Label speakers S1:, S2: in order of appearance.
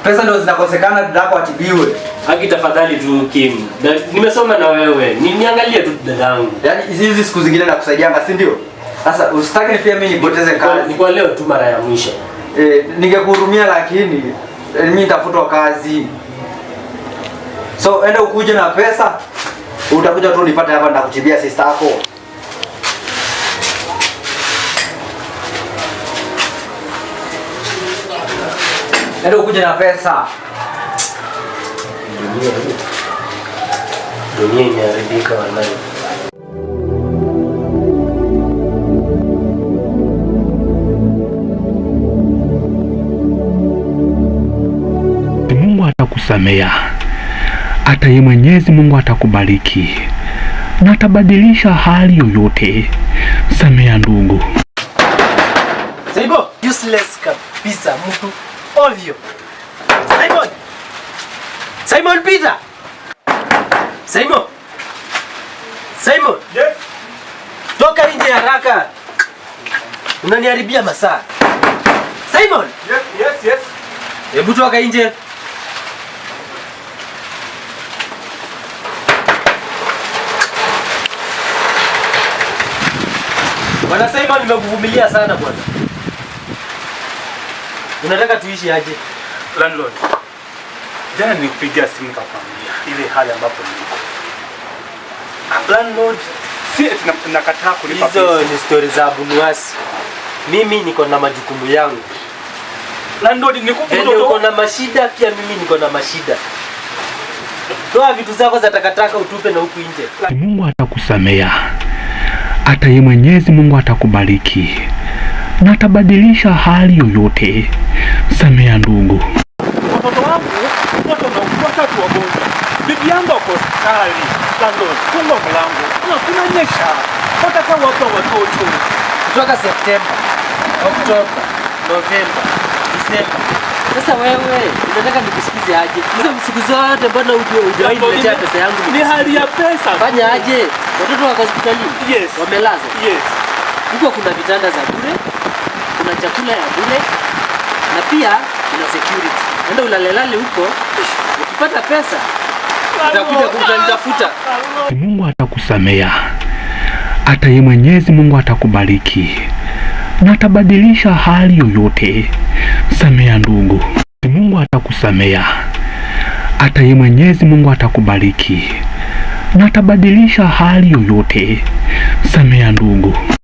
S1: Pesa ndio zinakosekana dadako atibiwe.
S2: Haki tafadhali tu Kim. Nimesoma na wewe. Niangalie tu dadangu.
S1: Yaani hizi siku zingine nakusaidianga, si ndio? Sasa usitaki pia mimi nipoteze kazi.
S2: Ni kwa leo tu mara ya mwisho.
S1: Ningekuhurumia lakini mimi nitafutwa kazi. So enda ukuje na pesa. Utakuja tu nipate hapa nitakutibia sister yako. Enda ukuje na pesa.
S2: Dunia imeharibika wallahi.
S3: Mungu atakusamea. Hata yeye Mwenyezi Mungu atakubariki na atabadilisha hali yoyote. Samea ndugu.
S2: Simon, useless kabisa mtu ovyo. Simon. Simon Peter. Simon. Simon.
S4: Yes.
S2: Toka nje haraka. Unaniharibia masaa. Simon.
S4: Yes.
S2: Hebu toka nje. Bwana Simon, nimekuvumilia sana bwana. Unataka tuishi aje?
S4: Landlord. Jana nikupigia simu kakwambia ile hali ambapo niko. Landlord, si nakataa kulipa pesa.
S2: Hizo ni story za Abunuasi. Mimi niko na majukumu yangu.
S4: Landlord,
S2: niko na mashida pia, mimi niko na mashida. Toa vitu zako za takataka utupe na huku nje.
S3: Mungu atakusamea. Hata yeye Mwenyezi Mungu atakubariki na atabadilisha hali yoyote. Samea ndugu.
S4: Watoto wangu watatu wagonjwa. Bibi yangu ako hospitali. Landlord, funga mlango. Kunanyesha. Wataka wapa watoto.
S2: Kutoka Septemba, Oktoba, Novemba, Disemba. Sasa wewe unataka nikusikize aje? Hizo siku zote mbona hujawahi niletea pesa yangu?
S4: Ni hali ya pesa.
S2: Fanya aje? Watoto wako hospitalini?
S4: Yes.
S2: Wamelazwa?
S4: Yes.
S2: Huko kuna vitanda za bure, kuna chakula ya bure, na pia kuna security. Enda ulalelale huko, ukipata pesa utakuja kunitafuta.
S3: Mungu atakusamea. Hata yeye Mwenyezi Mungu atakubariki na atabadilisha hali yoyote. Samea ndugu. Mungu atakusamea. Hata yeye Mwenyezi Mungu atakubariki na atabadilisha hali yoyote. Samea ndugu.